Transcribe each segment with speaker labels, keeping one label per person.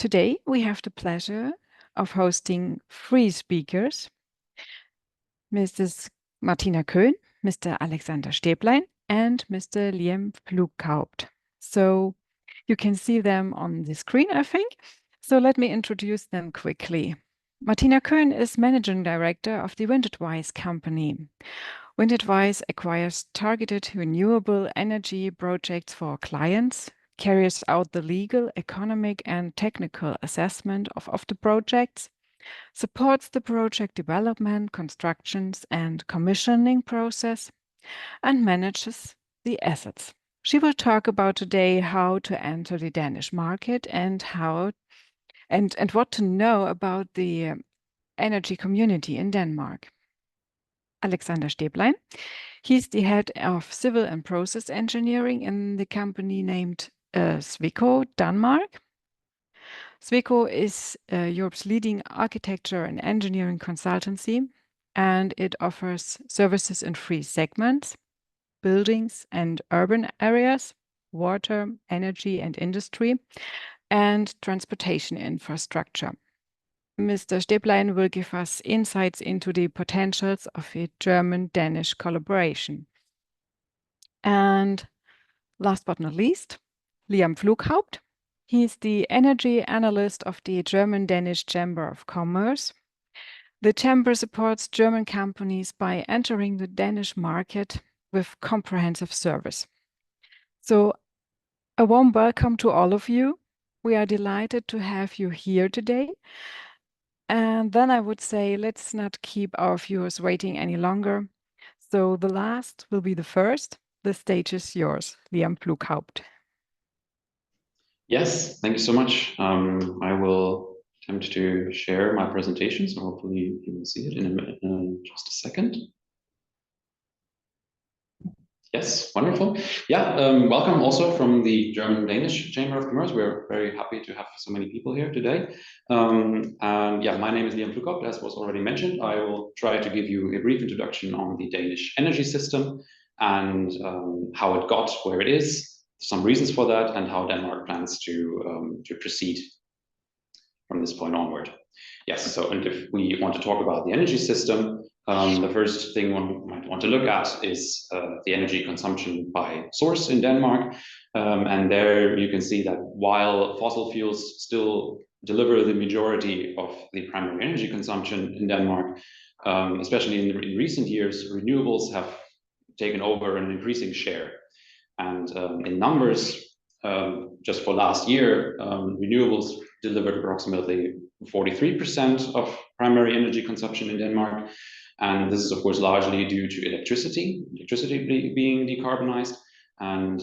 Speaker 1: Today we have the pleasure of hosting 3 speakers, Mrs. Martina Köhn, Mr. Alexander Stäblein, and Mr. Pająk-Haupt. So you can see them on the screen, I think. So let me introduce them quickly. Martina Köhn is Managing Director of the WindAdvice company. WindAdvice acquires targeted renewable energy projects for clients, carries out the legal, economic, and technical assessment of the projects, supports the project development, constructions, and commissioning process, and manages the assets. She will talk about today how to enter the Danish market and what to know about the energy community in Denmark. Alexander Stäblein. He's the head of civil and process engineering in the company named SWECO Denmark. SWECO is Europe's leading architecture and engineering consultancy, and it offers services in 3 segments: buildings and urban areas, water, energy and industry, and transportation infrastructure. Mr. Stäblein will give us insights into the potentials of a German-Danish collaboration. And last but not least, Pająk-Haupt. He's the energy analyst of the German-Danish Chamber of Commerce. The chamber supports German companies by entering the Danish market with comprehensive service. So a warm welcome to all of you. We are delighted to have you here today. And then I would say, let's not keep our viewers waiting any longer. So the last will be the first. The stage is yours, Pająk-Haupt.
Speaker 2: Yes, thank you so much. I will attempt to share my presentation, so hopefully you will see it in just a second. Yes, wonderful. Yeah, welcome also from the German-Danish Chamber of Commerce. We're very happy to have so many people here today. And yeah, my name is Pająk-Haupt, as was already mentioned. I will try to give you a brief introduction on the Danish energy system and how it got where it is, some reasons for that, and how Denmark plans to proceed from this point onward. Yes, so and if we want to talk about the energy system, the first thing one might want to look at is the energy consumption by source in Denmark. And there you can see that while fossil fuels still deliver the majority of the primary energy consumption in Denmark, especially in recent years, renewables have taken over an increasing share. And in numbers, just for last year, renewables delivered approximately 43% of primary energy consumption in Denmark. And this is, of course, largely due to electricity being decarbonized. And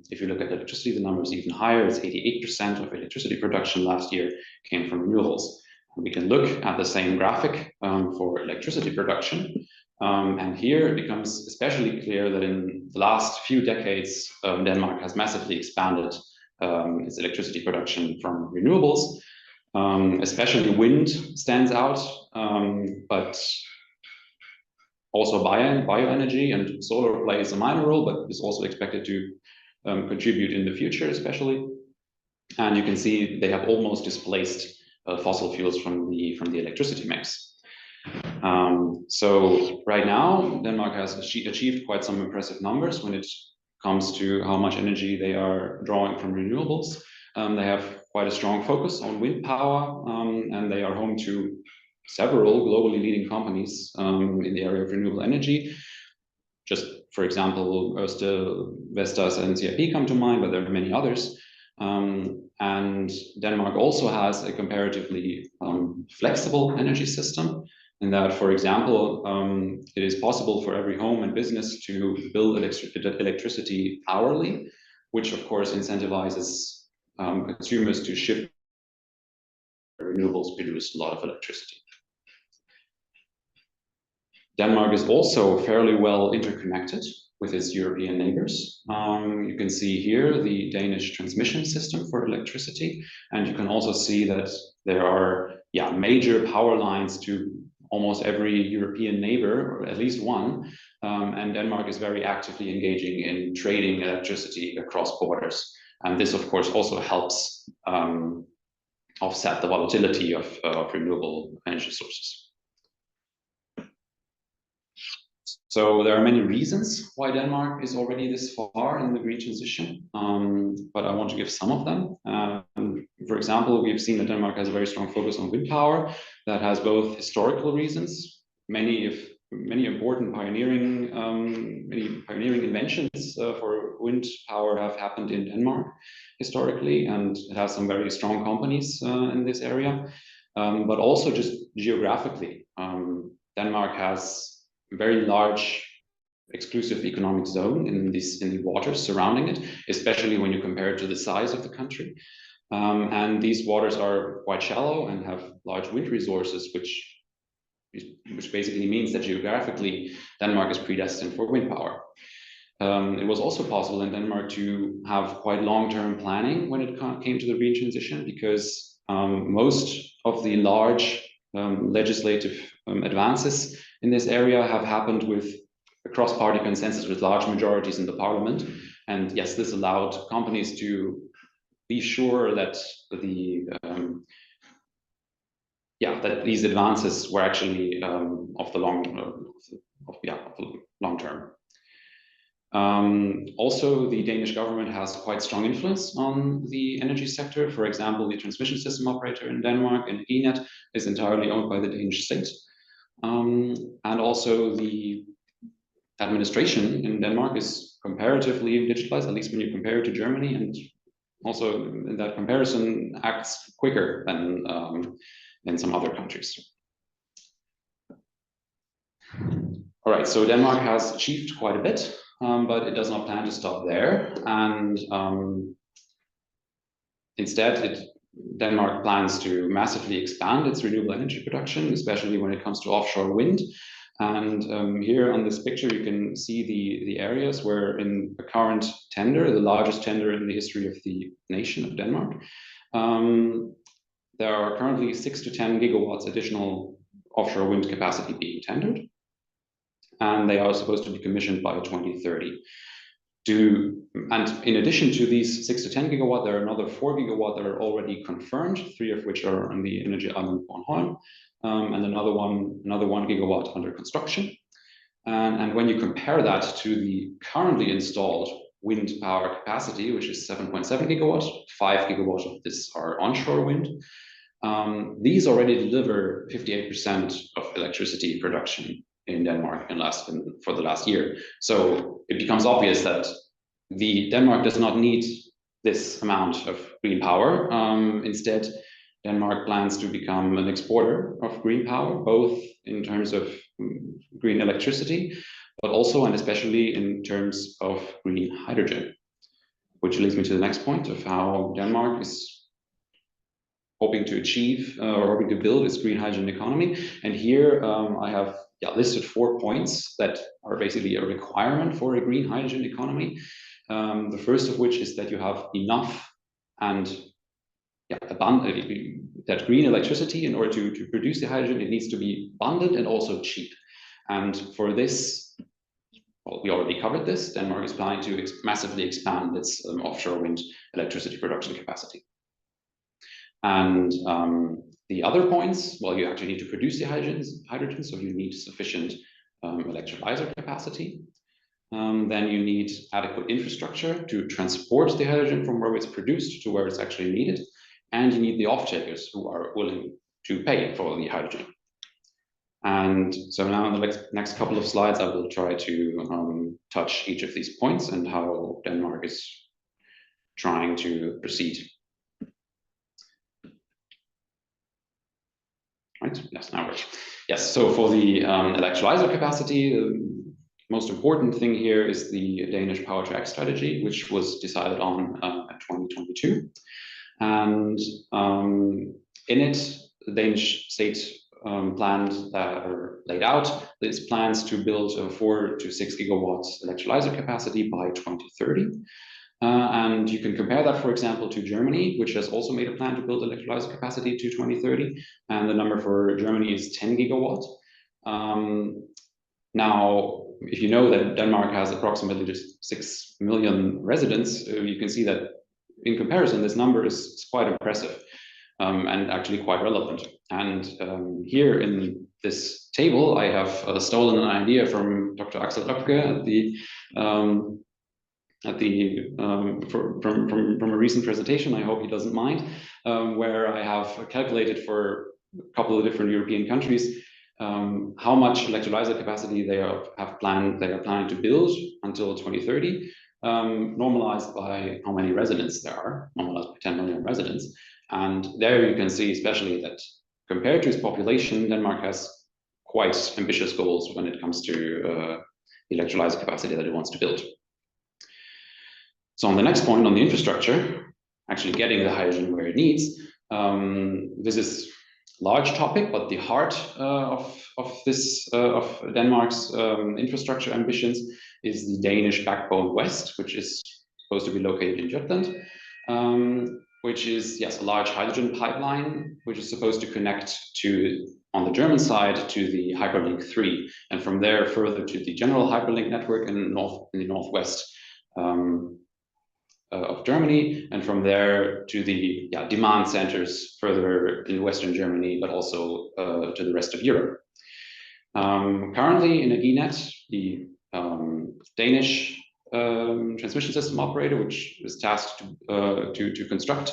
Speaker 2: if you look at electricity, the number is even higher. It's 88% of electricity production last year came from renewables. And we can look at the same graphic for electricity production. And here it becomes especially clear that in the last few decades, Denmark has massively expanded its electricity production from renewables. Especially wind stands out, but also bioenergy and solar plays a minor role, but is also expected to contribute in the future, especially. And you can see they have almost displaced fossil fuels from the electricity mix. So right now, Denmark has achieved quite some impressive numbers when it comes to how much energy they are drawing from renewables. They have quite a strong focus on wind power, and they are home to several globally leading companies in the area of renewable energy. Just for example, Ørsted, Vestas, and CIP come to mind, but there are many others. And Denmark also has a comparatively flexible energy system, in that, for example, it is possible for every home and business to bill electricity hourly, which of course incentivizes consumers to shift. Renewables produce a lot of electricity. Denmark is also fairly well interconnected with its European neighbors. You can see here the Danish transmission system for electricity, and you can also see that there are major power lines to almost every European neighbor, or at least one, and Denmark is very actively engaging in trading electricity across borders. And this, of course, also helps offset the volatility of renewable energy sources. So there are many reasons why Denmark is already this far in the green transition, but I want to give some of them. For example, we've seen that Denmark has a very strong focus on wind power that has both historical reasons, many important pioneering inventions for wind power have happened in Denmark historically, and it has some very strong companies in this area, but also just geographically. Denmark has very large exclusive economic zone in the waters surrounding it, especially when you compare it to the size of the country. And these waters are quite shallow and have large wind resources, which basically means that geographically Denmark is predestined for wind power. It was also possible in Denmark to have quite long-term planning when it came to the green transition, because most of the large legislative advances in this area have happened with a cross-party consensus with large majorities in the parliament. And yes, this allowed companies to be sure that that these advances were actually of the long term. Also, the Danish government has quite strong influence on the energy sector. For example, the transmission system operator in Denmark, Energinet, is entirely owned by the Danish state. And also the administration in Denmark is comparatively digitalized, at least when you compare it to Germany, and also in that comparison acts quicker than in some other countries. All right, so Denmark has achieved quite a bit, but it does not plan to stop there. And instead, Denmark plans to massively expand its renewable energy production, especially when it comes to offshore wind. And here on this picture, you can see the areas where in the current tender, the largest tender in the history of the nation of Denmark, there are currently 6 to 10 gigawatts additional offshore wind capacity being tendered. And they are supposed to be commissioned by 2030. And in addition to these 6 to 10 gigawatt, there are another 4 gigawatt that are already confirmed, 3 of which are on the energy island Bornholm, and another one gigawatt under construction. And when you compare that to the currently installed wind power capacity, which is 7.7 gigawatts, 5 gigawatts of this are onshore wind. These already deliver 58% of electricity production in Denmark for the last year. So it becomes obvious that Denmark does not need this amount of green power. Instead, Denmark plans to become an exporter of green power, both in terms of green electricity, but also and especially in terms of green hydrogen, which leads me to the next point of how Denmark is hoping to achieve or hoping to build its green hydrogen economy. And here I have listed 4 points that are basically a requirement for a green hydrogen economy. The first of which is that you have enough and that green electricity. In order to produce the hydrogen, it needs to be abundant and also cheap. And for this, well, we already covered this. Denmark is planning to massively expand its offshore wind electricity production capacity. And the other points, well, you actually need to produce the hydrogen, so you need sufficient electrolyzer capacity. Then you need adequate infrastructure to transport the hydrogen from where it's produced to where it's actually needed. And you need the off-takers who are willing to pay for the hydrogen. And so now in the next couple of slides, I will try to touch each of these points and how Denmark is trying to proceed. Right? Yes, now works. Yes, so for the electrolyzer capacity, the most important thing here is the Danish Power to X strategy, which was decided on in 2022. And in it, the Danish state planned or laid out its plans to build 4 to 6 gigawatts electrolyzer capacity by 2030. And you can compare that, for example, to Germany, which has also made a plan to build electrolyzer capacity to 2030. And the number for Germany is 10 gigawatts. Now, if you know that Denmark has approximately just 6 million residents, you can see that in comparison, this number is quite impressive. and actually quite relevant. And here in this table, I have stolen an idea from Dr. Axel Oepke from a recent presentation. I hope he doesn't mind, where I have calculated for a couple of different European countries how much electrolyzer capacity they are planning to build until 2030, normalized by how many residents there are, normalized by 10 million residents. And there you can see especially that compared to its population, Denmark has quite ambitious goals when it comes to electrolyzer capacity that it wants to build. So on the next point, on the infrastructure, actually getting the hydrogen where it needs, this is a large topic, but the heart of Denmark's infrastructure ambitions is the Danish Backbone West, which is supposed to be located in Jutland, which is, yes, a large hydrogen pipeline, which is supposed to connect on the German side to the Hyperlink 3, and from there further to the general Hyperlink network in the northwest of Germany, and from there to the demand centers further in Western Germany, but also to the rest of Europe. Currently, Energinet, the Danish transmission system operator, which is tasked to construct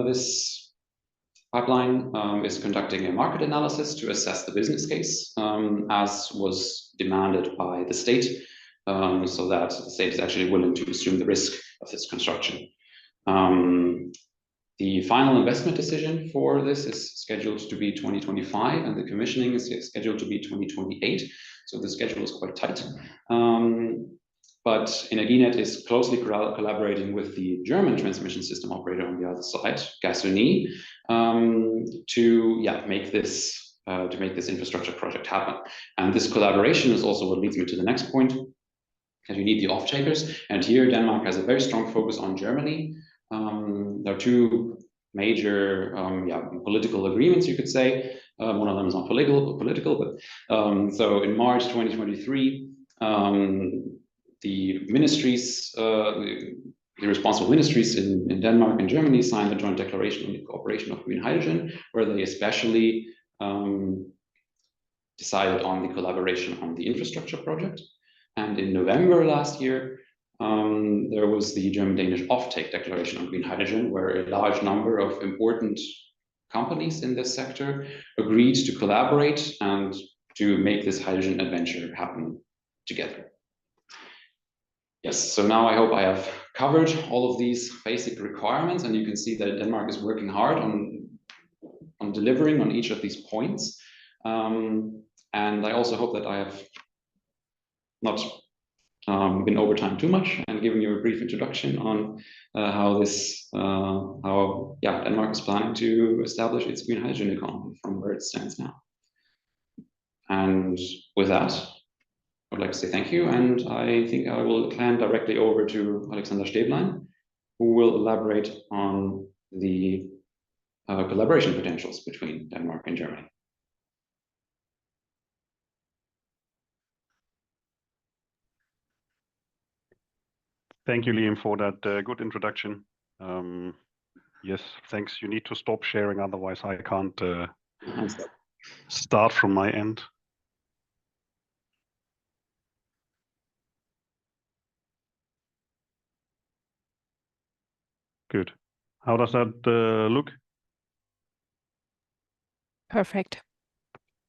Speaker 2: this pipeline, is conducting a market analysis to assess the business case, as was demanded by the state, so that the state is actually willing to assume the risk of this construction. The final investment decision for this is scheduled to be 2025, and the commissioning is scheduled to be 2028. So the schedule is quite tight. But Energinet is closely collaborating with the German transmission system operator on the other side, Hönig, to make this infrastructure project happen. And this collaboration is also what leads me to the next point, that you need the off-takers. And here Denmark has a very strong focus on Germany. There are two major political agreements, you could say. One of them is not political, but so in March 2023, the ministries, the responsible ministries in Denmark and Germany signed a joint declaration on the cooperation of green hydrogen, where they especially decided on the collaboration on the infrastructure project. And in November last year, there was the German-Danish offtake declaration on green hydrogen, where a large number of important companies in this sector agreed to collaborate and to make this hydrogen adventure happen together. Yes, so now I hope I have covered all of these basic requirements, and you can see that Denmark is working hard on delivering on each of these points. And I also hope that I have not been over time too much and given you a brief introduction on how Denmark is planning to establish its green hydrogen economy from where it stands now. And with that, I would like to say thank you, and I think I will hand directly over to Alexander Stäblein, who will elaborate on the collaboration potentials between Denmark and Germany.
Speaker 3: Thank you, Liam, for that good introduction. Yes, thanks. You need to stop sharing, otherwise I can't start from my end. Good. How does that look?
Speaker 1: Perfect.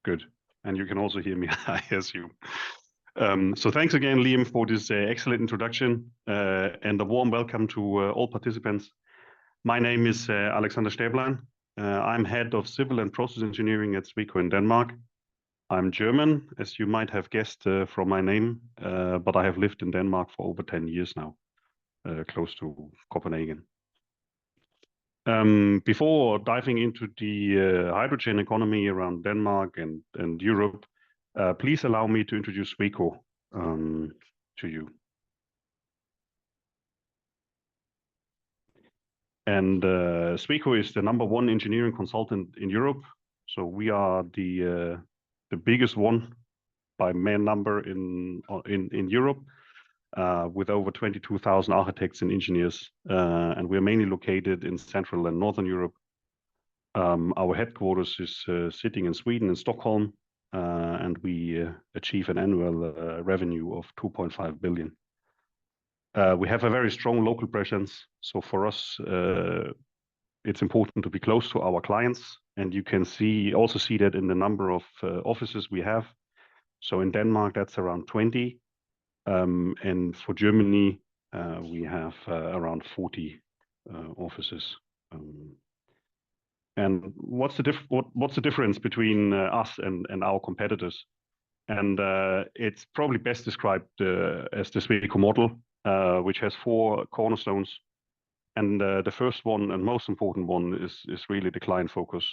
Speaker 3: Good. And you can also hear me, I assume. So thanks again, Liam, for this excellent introduction and a warm welcome to all participants. My name is Alexander Stäblein. I'm head of civil and process engineering at SWECO in Denmark. I'm German, as you might have guessed from my name, but I have lived in Denmark for over 10 years now, close to Copenhagen. Before diving into the hydrogen economy around Denmark and Europe, please allow me to introduce SWECO to you. And SWECO is the #1 engineering consultant in Europe. So we are the biggest one by man number in Europe, with over 22,000 architects and engineers. And we're mainly located in Central and Northern Europe. Our headquarters is sitting in Sweden, in Stockholm, and we achieve an annual revenue of 2.5 billion. We have a very strong local presence. So for us, it's important to be close to our clients. And you can also see that in the number of offices we have. So in Denmark, that's around 20. And for Germany, we have around 40 offices. And what's the difference between us and our competitors? And it's probably best described as the SWECO model, which has 4 cornerstones. And the first one and most important one is really the client focus,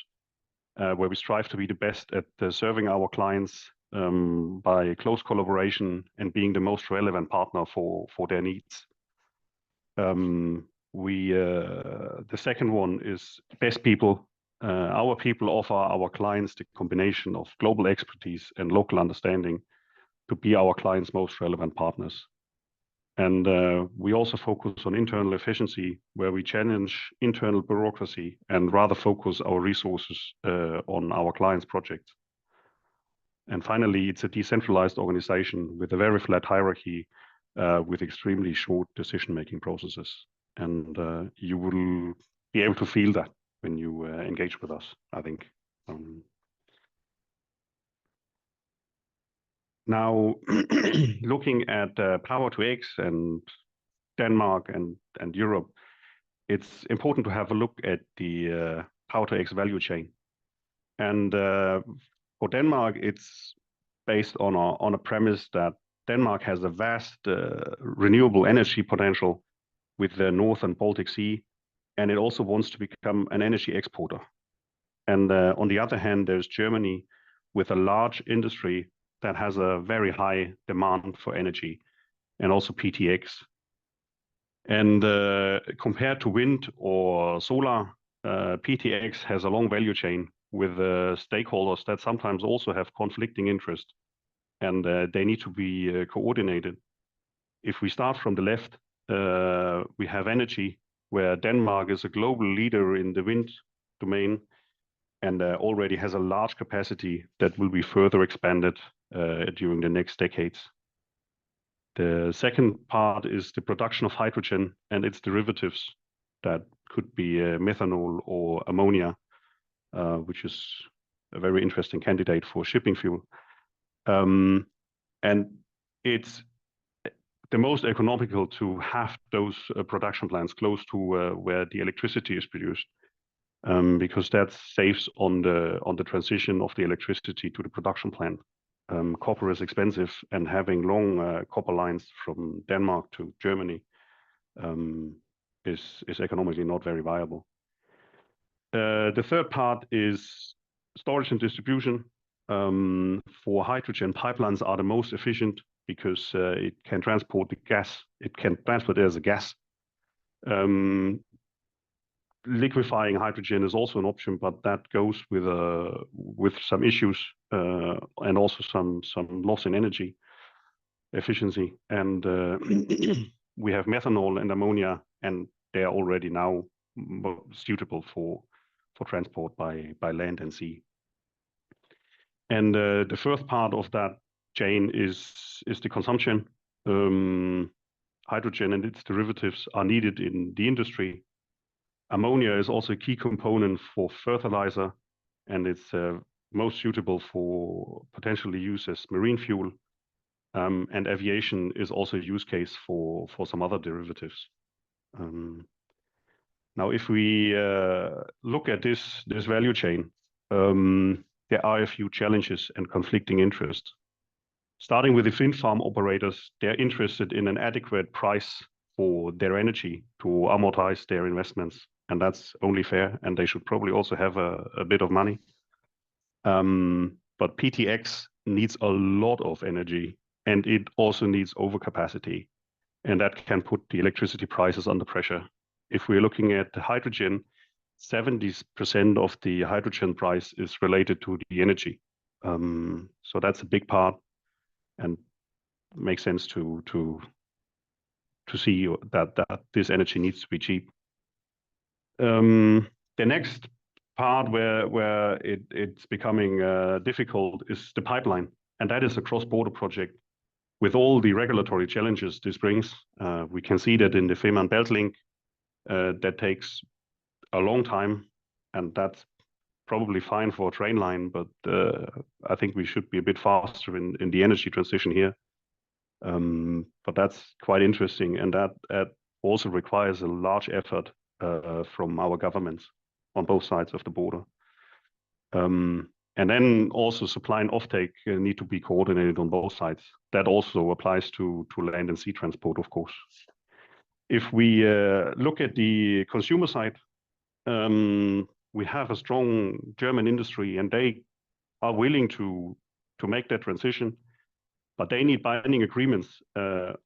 Speaker 3: where we strive to be the best at serving our clients by close collaboration and being the most relevant partner for their needs. The second one is best people. Our people offer our clients the combination of global expertise and local understanding to be our clients' most relevant partners. And we also focus on internal efficiency, where we challenge internal bureaucracy and rather focus our resources on our clients' projects. And finally, it's a decentralized organization with a very flat hierarchy, with extremely short decision-making processes. And you will be able to feel that when you engage with us, I think. Now, looking at Polaris and Denmark and Europe, it's important to have a look at the Polaris value chain. And for Denmark, it's based on a premise that Denmark has a vast renewable energy potential with the North and Baltic Sea, and it also wants to become an energy exporter. And on the other hand, there's Germany with a large industry that has a very high demand for energy and also PTX. And compared to wind or solar, PTX has a long value chain with stakeholders that sometimes also have conflicting interest, and they need to be coordinated. If we start from the left, we have energy, where Denmark is a global leader in the wind domain and already has a large capacity that will be further expanded during the next decades. The second part is the production of hydrogen and its derivatives that could be methanol or ammonia, which is a very interesting candidate for shipping fuel. And it's the most economical to have those production plants close to where the electricity is produced, because that saves on the transition of the electricity to the production plant. Copper is expensive, and having long copper lines from Denmark to Germany is economically not very viable. The third part is storage and distribution. For hydrogen, pipelines are the most efficient because it can transport the gas. It can transport it as a gas. Liquefying hydrogen is also an option, but that goes with some issues and also some loss in energy efficiency. And we have methanol and ammonia, and they are already now suitable for transport by land and sea. And the first part of that chain is the consumption. Hydrogen and its derivatives are needed in the industry. Ammonia is also a key component for fertilizer, and it's most suitable for potentially use as marine fuel. And aviation is also a use case for some other derivatives. Now, if we look at this value chain, there are a few challenges and conflicting interests. Starting with the wind farm operators, they're interested in an adequate price for their energy to amortize their investments. And that's only fair, and they should probably also have a bit of money. But PTX needs a lot of energy, and it also needs overcapacity, and that can put the electricity prices under pressure. If we're looking at the hydrogen, 70% of the hydrogen price is related to the energy. So that's a big part, and makes sense to see that this energy needs to be cheap. The next part where it's becoming difficult is the pipeline, and that is a cross-border project with all the regulatory challenges this brings. We can see that in the Fehmarn Belt link, that takes a long time, and that's probably fine for a train line, but I think we should be a bit faster in the energy transition here. But that's quite interesting, and that also requires a large effort from our governments on both sides of the border. And then also supply and offtake need to be coordinated on both sides. That also applies to land and sea transport, of course. If we look at the consumer side, we have a strong German industry, and they are willing to make that transition, but they need binding agreements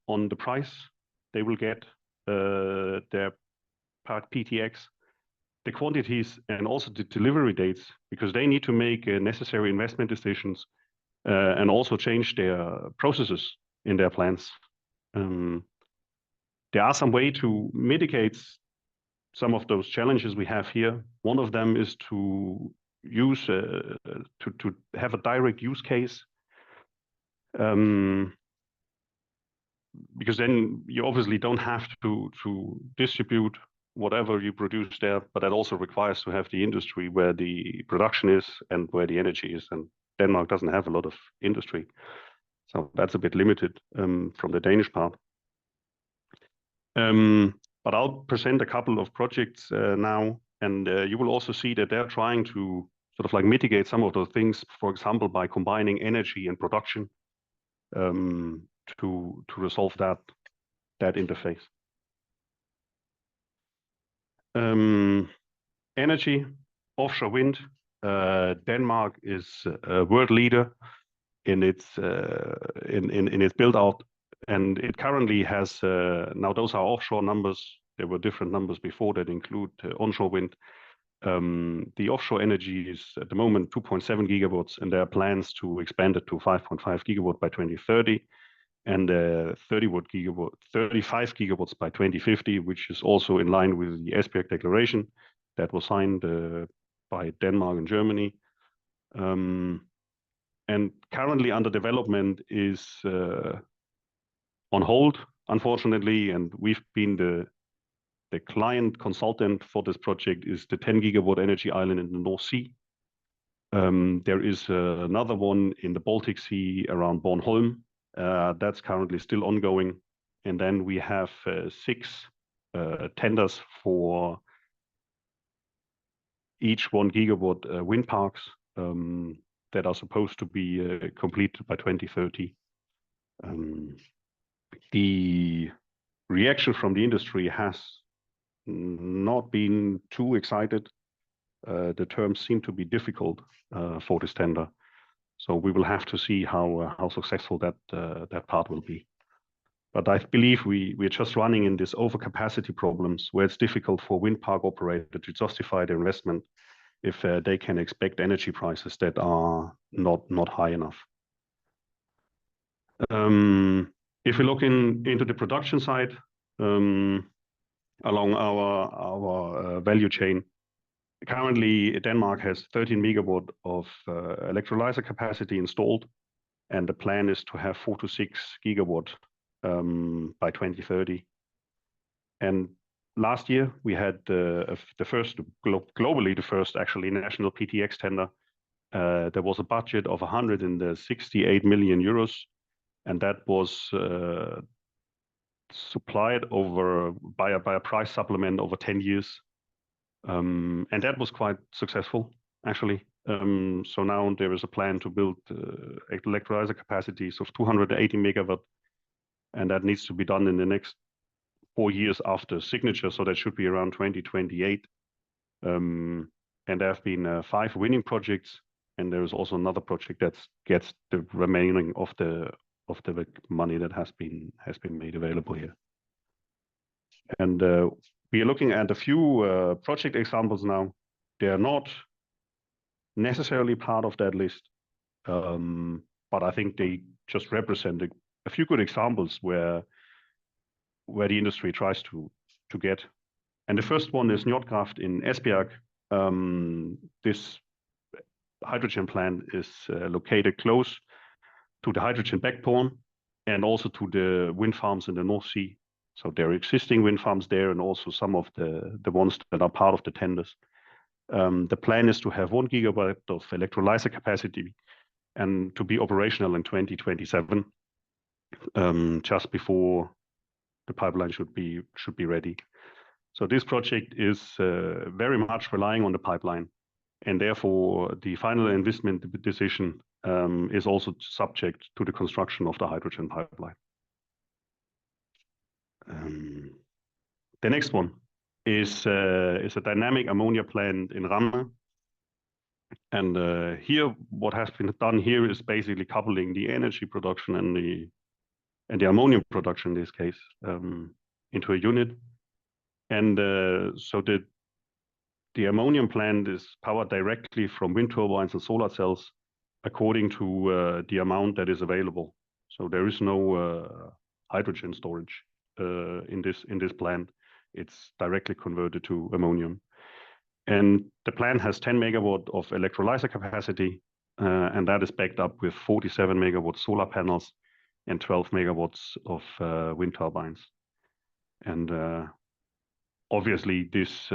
Speaker 3: on the price they will get their part PTX, the quantities, and also the delivery dates, because they need to make necessary investment decisions and also change their processes in their plants. There are some way to mitigate some of those challenges we have here. One of them is to use to have a direct use case, because then you obviously don't have to distribute whatever you produce there, but that also requires to have the industry where the production is and where the energy is, and Denmark doesn't have a lot of industry, so that's a bit limited from the Danish part. But I'll present a couple of projects now, and you will also see that they're trying to sort of like mitigate some of those things, for example, by combining energy and production to resolve that interface. Energy, offshore wind. Denmark is a world leader in its build out, and it currently has now those are offshore numbers. There were different numbers before that include onshore wind. The offshore energy is at the moment 2.7 gigawatts, and there are plans to expand it to 5.5 gigawatt by 2030, and 35 gigawatts by 2050, which is also in line with the Esbjerg Declaration that was signed by Denmark and Germany. And currently under development is on hold, unfortunately, and we've been the client consultant for this project is the 10 gigawatt energy island in the North Sea. There is another one in the Baltic Sea around Bornholm. That's currently still ongoing. And then we have 6 tenders for each 1 gigawatt wind parks that are supposed to be completed by 2030. The reaction from the industry has not been too excited. The terms seem to be difficult for this tender. So we will have to see how successful that part will be. But I believe we're just running in this overcapacity problems where it's difficult for wind park operator to justify their investment if they can expect energy prices that are not high enough. If we look into the production side along our value chain, currently Denmark has 13 megawatt of electrolyzer capacity installed, and the plan is to have 4 to 6 gigawatt by 2030. And last year we had the first globally, the first actually national PTX tender. There was a budget of 168 million euros, and that was supplied over by a price supplement over 10 years. And that was quite successful, actually. So now there is a plan to build electrolyzer capacities of 280 megawatt, and that needs to be done in the next 4 years after signature. So that should be around 2028. And there have been 5 winning projects, and there is also another project that gets the remaining of the money that has been made available here. And we are looking at a few project examples now. They are not necessarily part of that list, but I think they just represent a few good examples where the industry tries to get. And the first one is Njordkraft in Esbjerg. This hydrogen plant is located close to the hydrogen backbone and also to the wind farms in the North Sea. So there are existing wind farms there and also some of the ones that are part of the tenders. The plan is to have 1 gigawatt of electrolyzer capacity and to be operational in 2027, just before the pipeline should be ready. So this project is very much relying on the pipeline, and therefore the final investment decision is also subject to the construction of the hydrogen pipeline. The next one is a dynamic ammonia plant in Ramme. And here, what has been done here is basically coupling the energy production and the ammonia production in this case into a unit. And so the ammonium plant is powered directly from wind turbines and solar cells according to the amount that is available. So there is no hydrogen storage in this plant. It's directly converted to ammonium. And the plant has 10 megawatt of electrolyzer capacity, and that is backed up with 47 megawatt solar panels and 12 megawatts of wind turbines. And obviously, this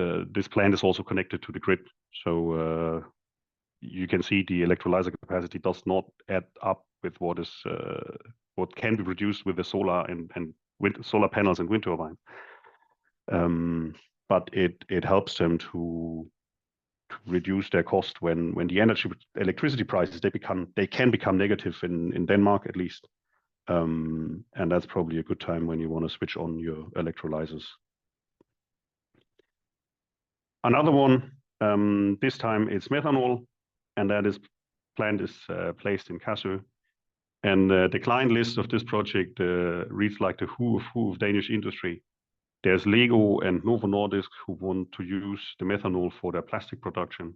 Speaker 3: plant is also connected to the grid. So you can see the electrolyzer capacity does not add up with what can be produced with the solar and solar panels and wind turbines. But it helps them to reduce their cost when the electricity prices they can become negative in Denmark at least, and that's probably a good time when you want to switch on your electrolyzers. Another one, this time it's methanol, and that plant is placed in Kassø. And the client list of this project reads like the who of Danish industry. There's Lego and Novo Nordisk who want to use the methanol for their plastic production.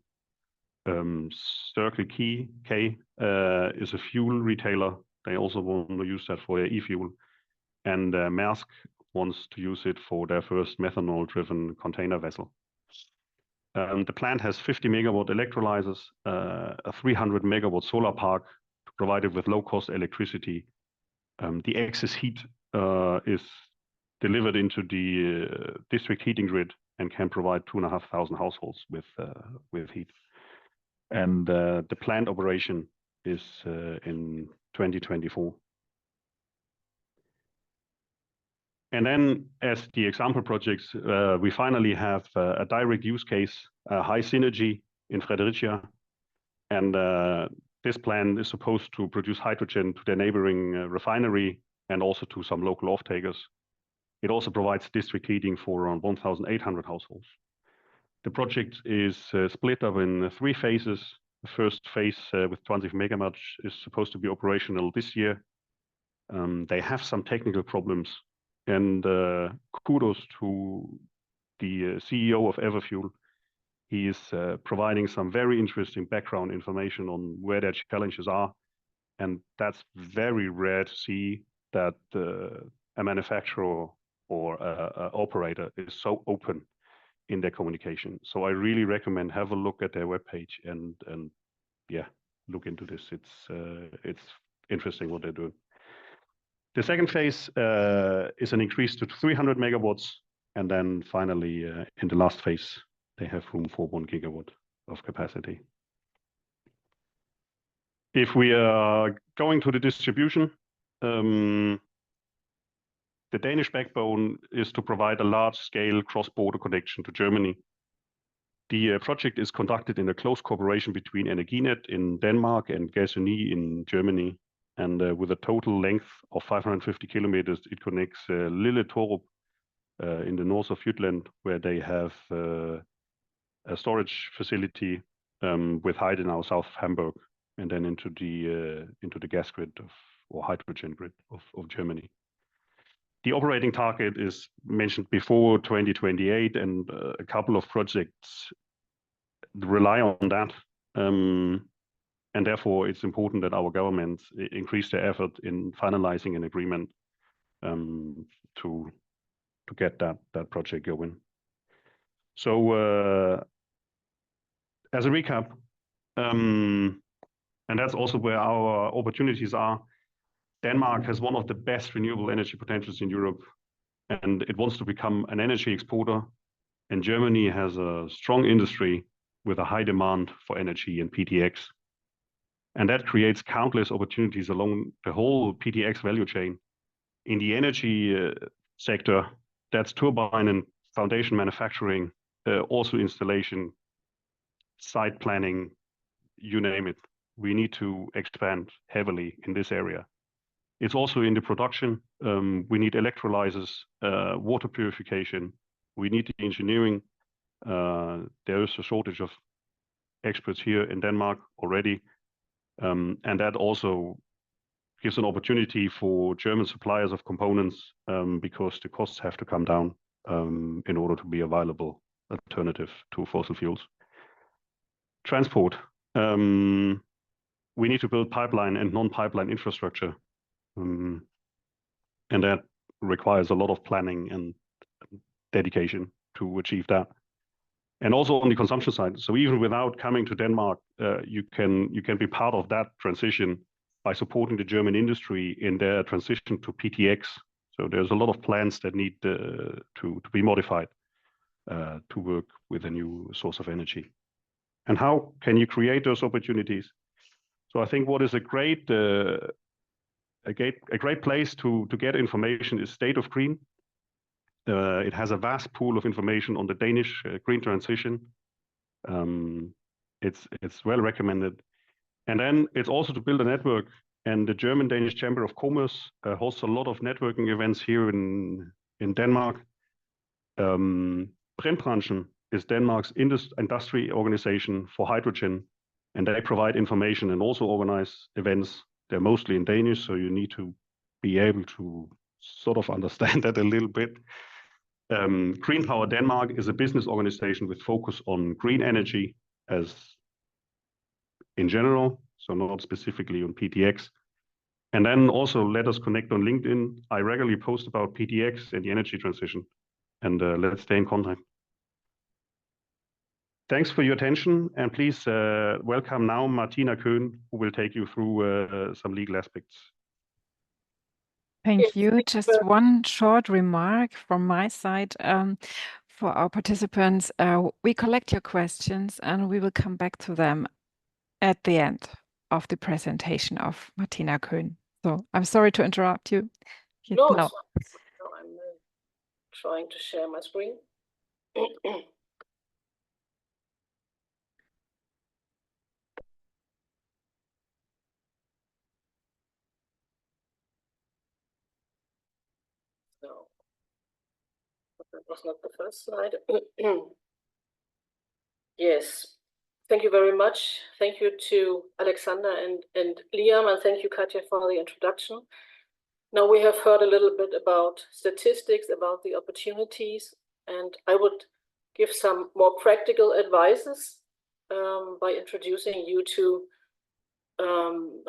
Speaker 3: Circle K is a fuel retailer. They also want to use that for their e-fuel. And Maersk wants to use it for their first methanol-driven container vessel. The plant has 50 megawatt electrolyzers, a 300 megawatt solar park provided with low-cost electricity. The excess heat is delivered into the district heating grid and can provide 2,500 households with heat. And the plant operation is in 2024. And then, as the example projects, we finally have a direct use case, high synergy in Fredericia. And this plant is supposed to produce hydrogen to the neighboring refinery and also to some local off-takers. It also provides district heating for around 1,800 households. The project is split up in 3 phases. The first phase with 20 megawatts is supposed to be operational this year. They have some technical problems, and kudos to the CEO of Everfuel. He is providing some very interesting background information on where their challenges are. And that's very rare to see that a manufacturer or an operator is so open in their communication. So I really recommend have a look at their webpage and yeah, look into this. It's interesting what they're doing. The second phase is an increase to 300 megawatts, and then finally in the last phase they have room for 1 gigawatt of capacity. If we are going to the distribution, the Danish backbone is to provide a large-scale cross-border connection to Germany. The project is conducted in a close cooperation between Energinet in Denmark and Hönig in Germany. And with a total length of 550 kilometers, it connects Lille Torup in the north of Jutland, where they have a storage facility with Heidenau, south of Hamburg, and then into the gas grid or hydrogen grid of Germany. The operating target is mentioned before 2028, and a couple of projects rely on that. And therefore, it's important that our governments increase their effort in finalizing an agreement to get that project going. So as a recap, and that's also where our opportunities are. Denmark has one of the best renewable energy potentials in Europe, and it wants to become an energy exporter. And Germany has a strong industry with a high demand for energy and PTX. And that creates countless opportunities along the whole PTX value chain. In the energy sector, that's turbine and foundation manufacturing, also installation, site planning, you name it. We need to expand heavily in this area. It's also in the production. We need electrolyzers, water purification. We need the engineering. There is a shortage of experts here in Denmark already. And that also gives an opportunity for German suppliers of components because the costs have to come down in order to be a viable alternative to fossil fuels. Transport. We need to build pipeline and non-pipeline infrastructure. And that requires a lot of planning and dedication to achieve that. And also on the consumption side. So even without coming to Denmark, you can be part of that transition by supporting the German industry in their transition to PTX. So there's a lot of plans that need to be modified to work with a new source of energy. And how can you create those opportunities? So I think what is a great place to get information is State of Green. It has a vast pool of information on the Danish green transition. It's well recommended. And then it's also to build a network. And the German-Danish Chamber of Commerce hosts a lot of networking events here in Denmark. Brintbranchen is Denmark's industry organization for hydrogen. And they provide information and also organize events. They're mostly in Danish, so you need to be able to sort of understand that a little bit. Green Power Denmark is a business organization with focus on green energy as in general, so not specifically on PTX. And then also let us connect on LinkedIn. I regularly post about PTX and the energy transition, and let's stay in contact. Thanks for your attention, and please welcome now Martina Köhn, who will take you through some legal aspects.
Speaker 1: Thank you. Just one short remark from my side for our participants. We collect your questions and we will come back to them at the end of the presentation of Martina Köhn. So I'm sorry to interrupt you.
Speaker 4: No, I'm trying to share my screen. So that was not the first slide. Yes, thank you very much. Thank you to Alexander and Liam, and thank you, Katja, for the introduction. Now we have heard a little bit about statistics, about the opportunities, and I would give some more practical advices by introducing you to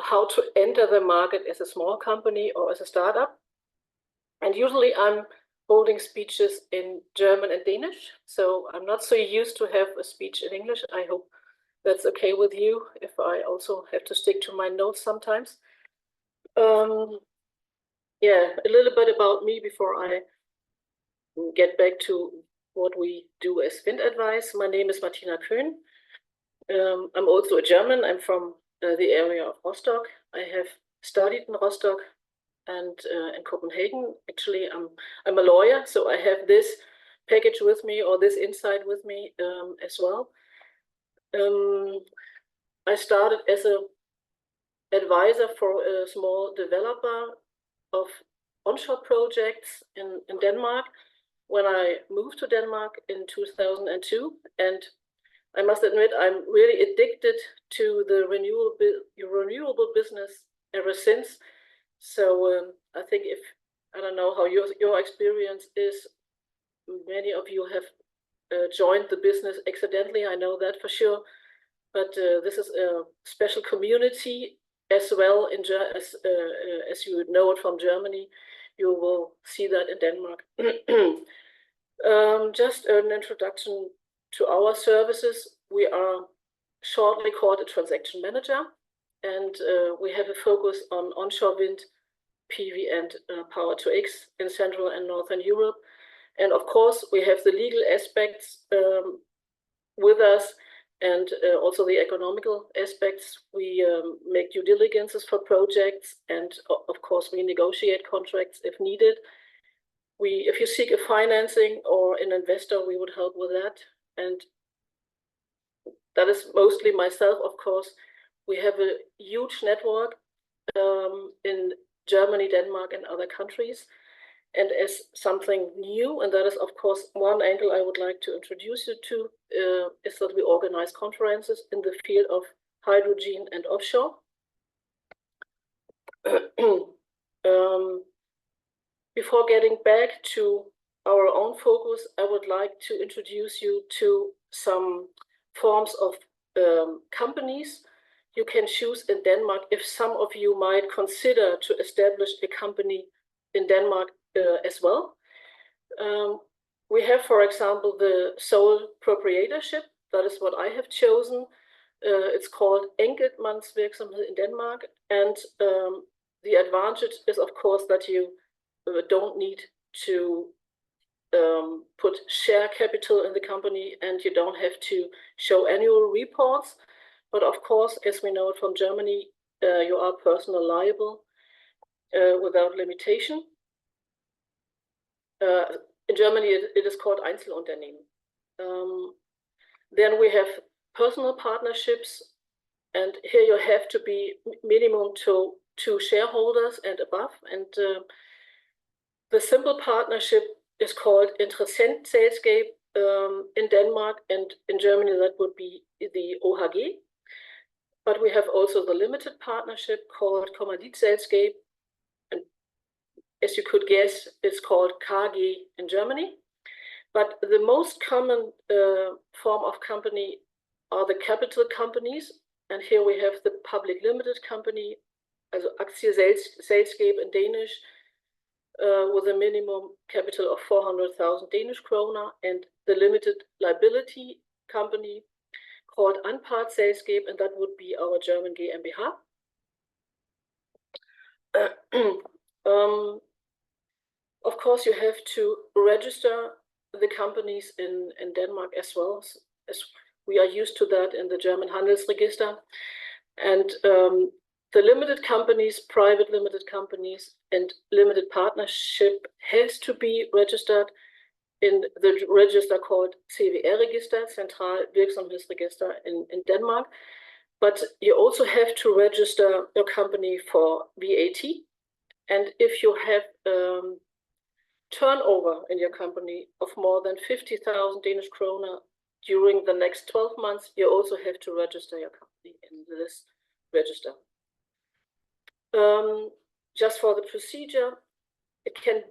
Speaker 4: how to enter the market as a small company or as a startup. And usually I'm holding speeches in German and Danish, so I'm not so used to have a speech in English. I hope that's okay with you if I also have to stick to my notes sometimes. Yeah, a little bit about me before I get back to what we do as WindAdvice. My name is Martina Köhn. I'm also a German. I'm from the area of Rostock. I have studied in Rostock and in Copenhagen. Actually, I'm a lawyer, so I have this package with me, or this insight with me as well. I started as an advisor for a small developer of onshore projects in Denmark when I moved to Denmark in 2002. And I must admit, I'm really addicted to the renewable business ever since. So I think I don't know how your experience is. Many of you have joined the business accidentally, I know that for sure. But this is a special community as well, as you know it from Germany. You will see that in Denmark. Just an introduction to our services. We are shortly called a transaction manager, and we have a focus on onshore wind, PV, and Power-to-X in Central and Northern Europe. And of course, we have the legal aspects with us, and also the economical aspects. We make due diligences for projects, and of course, we negotiate contracts if needed. If you seek a financing or an investor, we would help with that. And that is mostly myself, of course. We have a huge network in Germany, Denmark, and other countries. And as something new, and that is, of course, one angle I would like to introduce you to, is that we organize conferences in the field of hydrogen and offshore. Before getting back to our own focus, I would like to introduce you to some forms of companies you can choose in Denmark if some of you might consider to establish a company in Denmark as well. We have, for example, the sole proprietorship. That is what I have chosen. It's called enkeltmandsvirksomhed in Denmark. And the advantage is, of course, that you don't need to put share capital in the company, and you don't have to show annual reports. But of course, as we know it from Germany, you are personally liable without limitation. In Germany, it is called Einzelunternehmen. Then we have personal partnerships, and here you have to be minimum to 2 shareholders and above. And the simple partnership is called Interessentselskab in Denmark, and in Germany that would be the OHG. But we have also the limited partnership called Kommanditselskab, and as you could guess, it's called KG in Germany. But the most common form of company are the capital companies, and here we have the public limited company, also Aktieselskab in Danish, with a minimum capital of 400,000 Danish kroner, and the limited liability company called Anpartsselskab, and that would be our German GmbH. Of course, you have to register the companies in Denmark as well, as we are used to that in the German Handelsregister. And the limited companies, private limited companies, and limited partnership has to be registered in the register called CVR-register, Central Virksomhedsregister in Denmark. But you also have to register your company for VAT. And if you have turnover in your company of more than 50,000 Danish kroner during the next 12 months, you also have to register your company in this register. Just for the procedure, it can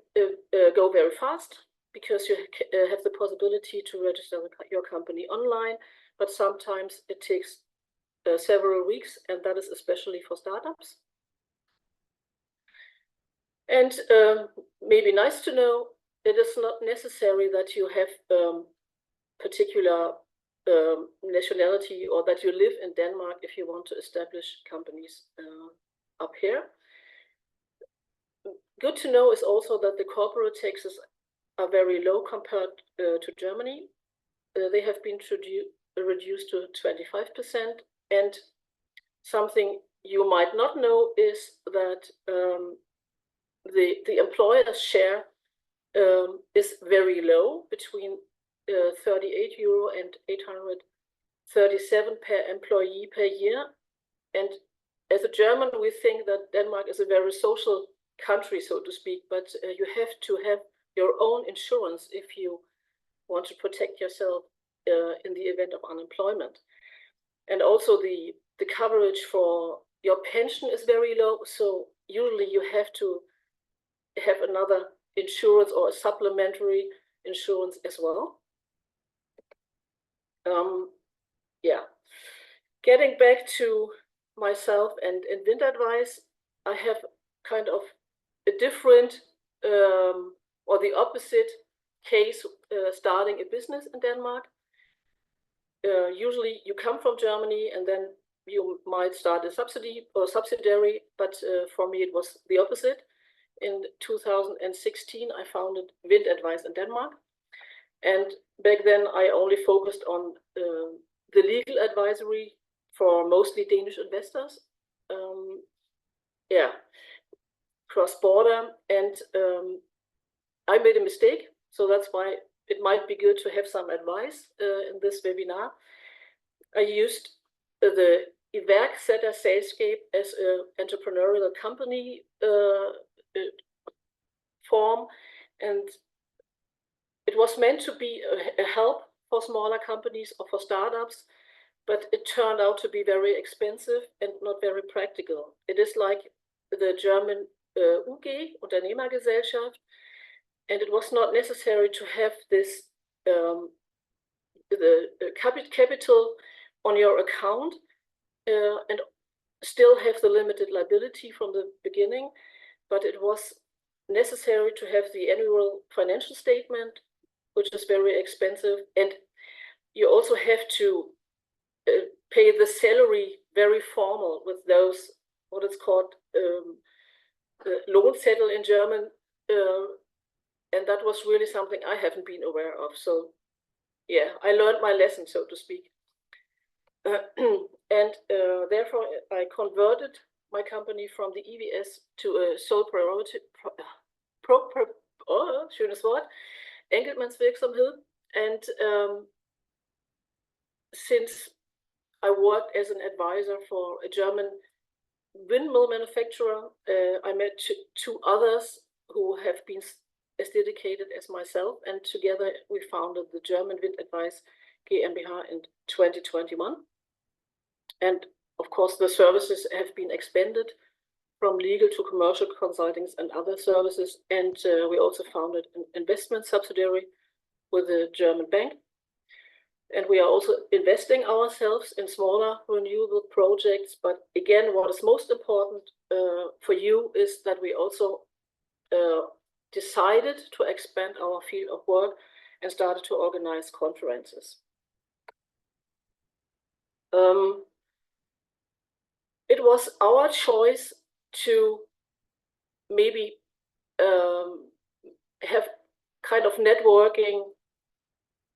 Speaker 4: go very fast because you have the possibility to register your company online, but sometimes it takes several weeks, and that is especially for startups. And maybe nice to know, it is not necessary that you have particular nationality or that you live in Denmark if you want to establish companies up here. Good to know is also that the corporate taxes are very low compared to Germany. They have been reduced to 25%. And something you might not know is that the employer's share is very low, between 38 euro and 837 per employee per year. And as a German, we think that Denmark is a very social country, so to speak, but you have to have your own insurance if you want to protect yourself in the event of unemployment. And also the coverage for your pension is very low, so usually you have to have another insurance or a supplementary insurance as well. Yeah, getting back to myself and WindAdvice, I have kind of a different or the opposite case starting a business in Denmark. usually you come from Germany and then you might start a subsidy or subsidiary, but for me it was the opposite. In 2016, I founded WindAdvice in Denmark. And back then I only focused on the legal advisory for mostly Danish investors. Cross-border. And I made a mistake. So that's why it might be good to have some advice in this webinar. I used the iværksætterselskab as an entrepreneurial company form, and it was meant to be a help for smaller companies or for startups, but it turned out to be very expensive and not very practical. It is like the German UG, Unternehmergesellschaft, and it was not necessary to have this the capital on your account and still have the limited liability from the beginning, but it was necessary to have the annual financial statement, which is very expensive, and you also have to pay the salary very formal with those, what it's called, Lohnzettel in German, and that was really something I haven't been aware of. So yeah, I learned my lesson, so to speak. And therefore I converted my company from the EVS to a sole schönes Wort, Enkeltmannsvirksomhed. And since I worked as an advisor for a German windmill manufacturer, I met two others who have been as dedicated as myself, and together we founded the German WindAdvice GmbH in 2021. And of course, the services have been expanded from legal to commercial consultings and other services. And we also founded an investment subsidiary with a German bank. And we are also investing ourselves in smaller renewable projects. But again, what is most important for you is that we also decided to expand our field of work and started to organize conferences. It was our choice to maybe have kind of networking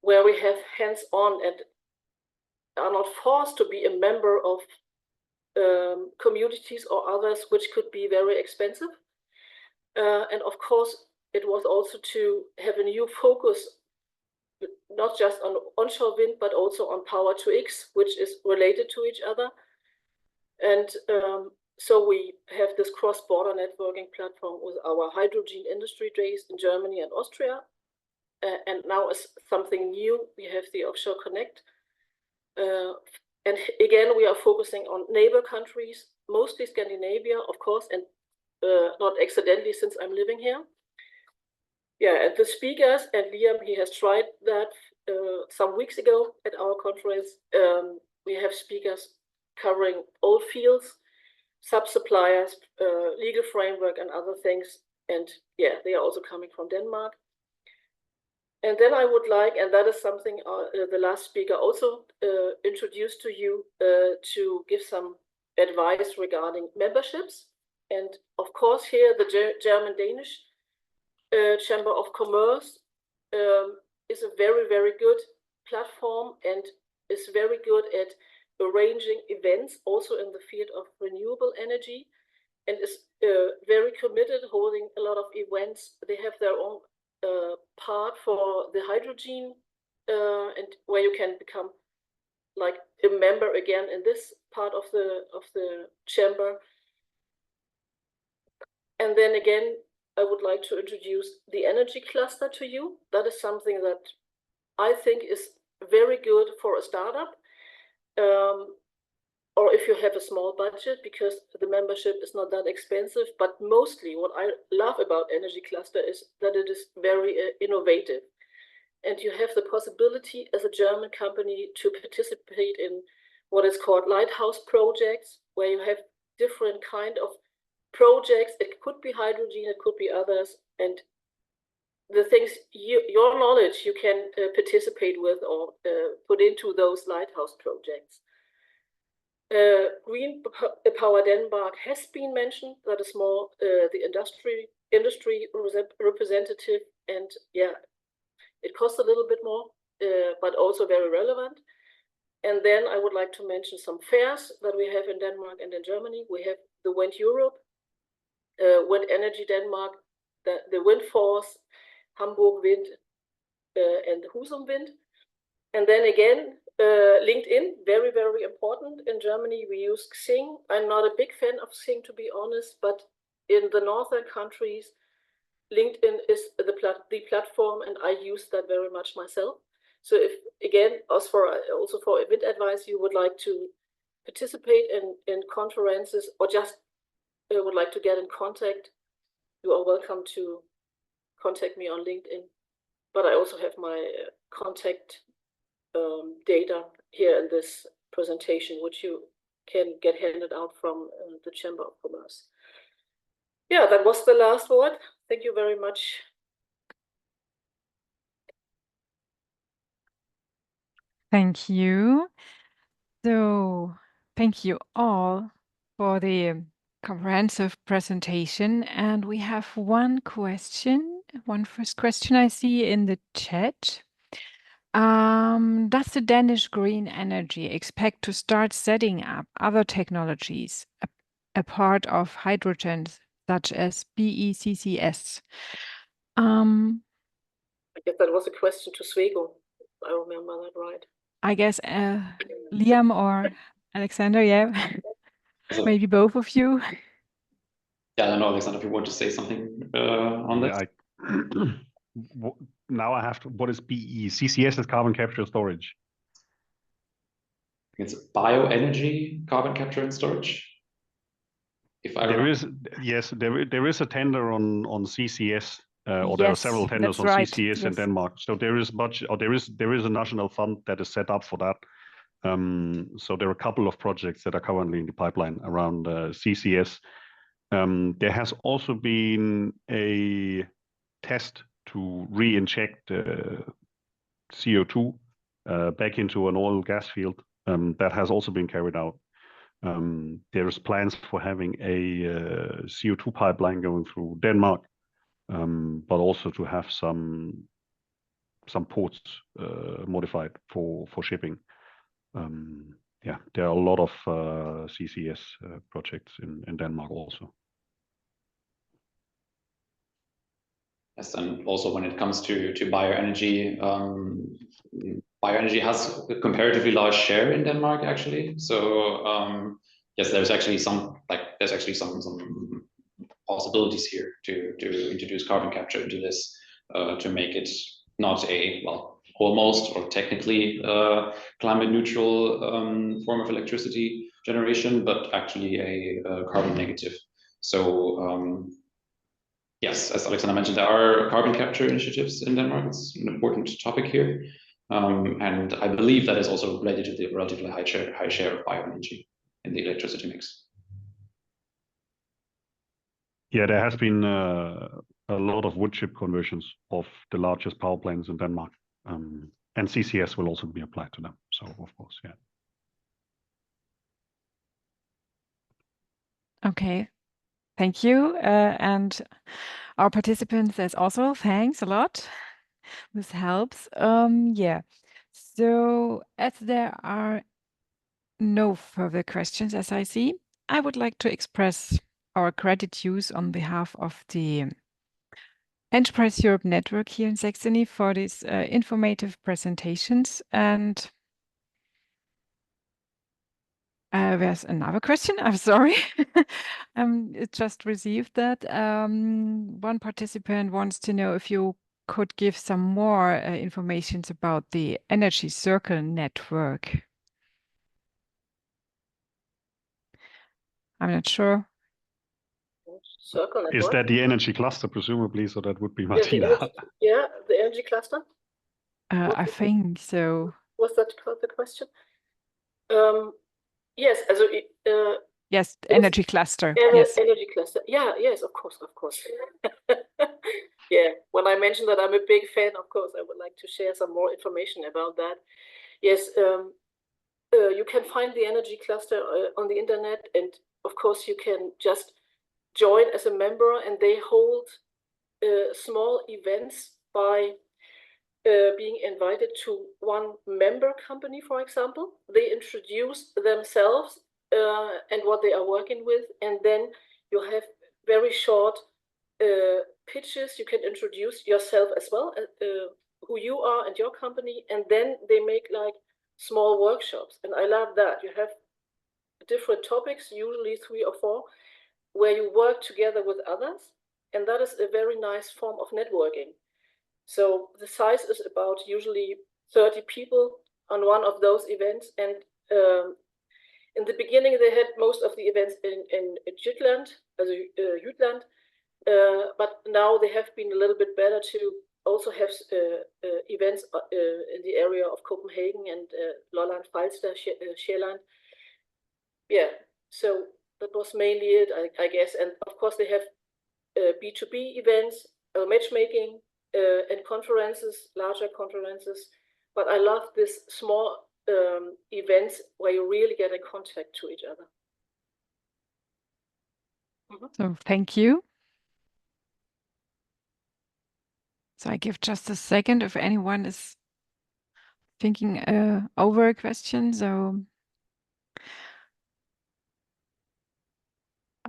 Speaker 4: where we have hands-on and are not forced to be a member of communities or others, which could be very expensive. And of course, it was also to have a new focus, not just on onshore wind, but also on Power-to-X, which is related to each other. And so we have this cross-border networking platform with our hydrogen industry days in Germany and Austria. And now as something new, we have the Offshore Connect. And again, we are focusing on neighbor countries, mostly Scandinavia, of course, and not accidentally since I'm living here. Yeah, and the speakers, and Liam, he has tried that some weeks ago at our conference. We have speakers covering all fields, sub-suppliers, legal framework and other things. And yeah, they are also coming from Denmark. And then I would like, and that is something the last speaker also introduced to you, to give some advice regarding memberships. And of course here the German-Danish Chamber of Commerce is a very, very good platform and is very good at arranging events also in the field of renewable energy, and is very committed, holding a lot of events. They have their own part for the hydrogen, and where you can become like a member again in this part of the chamber. And then again, I would like to introduce the energy cluster to you. That is something that I think is very good for a startup, or if you have a small budget, because the membership is not that expensive. But mostly what I love about Energy Cluster is that it is very innovative. And you have the possibility as a German company to participate in what is called lighthouse projects, where you have different kind of projects. It could be hydrogen, it could be others. And the things your knowledge you can participate with or put into those lighthouse projects. Green Power Denmark has been mentioned. That is more the industry representative, and yeah, it costs a little bit more, but also very relevant. And then I would like to mention some fairs that we have in Denmark and in Germany. We have the Wind Europe, WindEnergy Denmark, the Wind Force, Hamburg Wind, and Husum Wind. And then again, LinkedIn, very, very important. In Germany, we use Xing. I'm not a big fan of Xing, to be honest, but in the northern countries, LinkedIn is the platform, and I use that very much myself. So if, again, also for WindAdvice, you would like to participate in conferences or just would like to get in contact, you are welcome to contact me on LinkedIn. But I also have my contact data here in this presentation, which you can get handed out from the Chamber of Commerce. Yeah, that was the last word. Thank you very much.
Speaker 1: Thank you. So, thank you all for the comprehensive presentation. And we have one first question I see in the chat. Does the Danish GreenEnergy expect to start setting up other technologies, a part of hydrogen, such as BECCS?
Speaker 4: I guess that was a question to SWECO. I remember that right.
Speaker 1: I guess Liam or Alexander, yeah, maybe both of you.
Speaker 2: Yeah, I don't know, Alexander, if you want to say something on that.
Speaker 3: Now I have to. What is BECCS? Is carbon capture and storage.
Speaker 2: It's bioenergy, carbon capture and storage. If I
Speaker 3: there is a tender on CCS, or there are several tenders on CCS in Denmark. So there is a national fund that is set up for that. So there are a couple of projects that are currently in the pipeline around CCS. There has also been a test to re-inject CO2 back into an oil gas field. That has also been carried out. There is plans for having a CO2 pipeline going through Denmark, but also to have some ports modified for shipping. Yeah, there are a lot of CCS projects in Denmark also.
Speaker 2: Yes, and also when it comes to bioenergy, bioenergy has a comparatively large share in Denmark, actually. So yes, there's actually some possibilities here to introduce carbon capture into this, to make it not a almost or technically climate neutral form of electricity generation, but actually a carbon negative. So yes, as Alexander mentioned, there are carbon capture initiatives in Denmark. It's an important topic here. And I believe that is also related to the relatively high share of bioenergy in the electricity mix.
Speaker 3: Yeah, there has been a lot of wood chip conversions of the largest power plants in Denmark. And CCS will also be applied to them. So, of course, yeah.
Speaker 1: Okay, thank you. And our participants, as also, thanks a lot. This helps. Yeah. So as there are no further questions, as I see, I would like to express our gratitude on behalf of the Enterprise Europe Network here in Saxony for these informative presentations. And there's another question. I'm sorry. It just received that. One participant wants to know if you could give some more information about the Energy Circle network. I'm not sure.
Speaker 4: Circle network.
Speaker 3: Is that the energy cluster, presumably? So that would be Martina.
Speaker 4: Yeah, the energy cluster.
Speaker 1: I think so.
Speaker 4: Was that the question? Yes,
Speaker 1: yes, energy cluster.
Speaker 4: Yes. Energy cluster. Yeah, yes, of course. Yeah, when I mentioned that I'm a big fan, of course, I would like to share some more information about that. Yes, you can find the energy cluster on the internet, and of course you can just join as a member, and they hold small events by being invited to one member company, for example. They introduce themselves and what they are working with, and then you have very short pitches. You can introduce yourself as well, who you are and your company, and then they make like small workshops. And I love that. You have different topics, usually 3 or 4, where you work together with others, and that is a very nice form of networking. So the size is about usually 30 people on one of those events, and in the beginning they had most of the events in Jutland, Jutland, but now they have been a little bit better to also have events in the area of Copenhagen and Lolland, Falster, Sjælland. Yeah, so that was mainly it, I guess. And of course they have B2B events, matchmaking, and conferences, larger conferences. But I love this small events where you really get in contact to each other.
Speaker 1: So thank you. So I give just a second if anyone is thinking over a question. So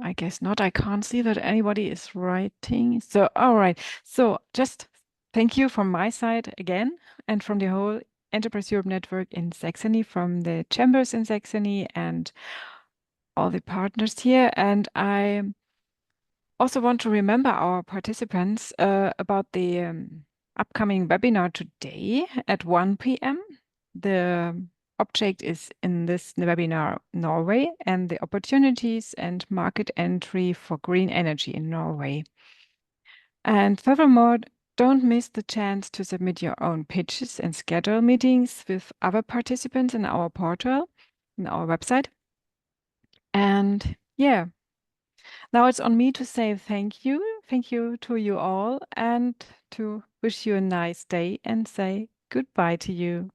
Speaker 1: I guess not. I can't see that anybody is writing. So, all right. So just thank you from my side again, and from the whole Enterprise Europe network in Saxony, from the chambers in Saxony and all the partners here. And I also want to remember our participants about the upcoming webinar today at 1 p.m. The object is in this webinar Norway and the opportunities and market entry for green energy in Norway. And furthermore, don't miss the chance to submit your own pitches and schedule meetings with other participants in our portal, in our website. And yeah, now it's on me to say thank you to you all, and to wish you a nice day and say goodbye to you.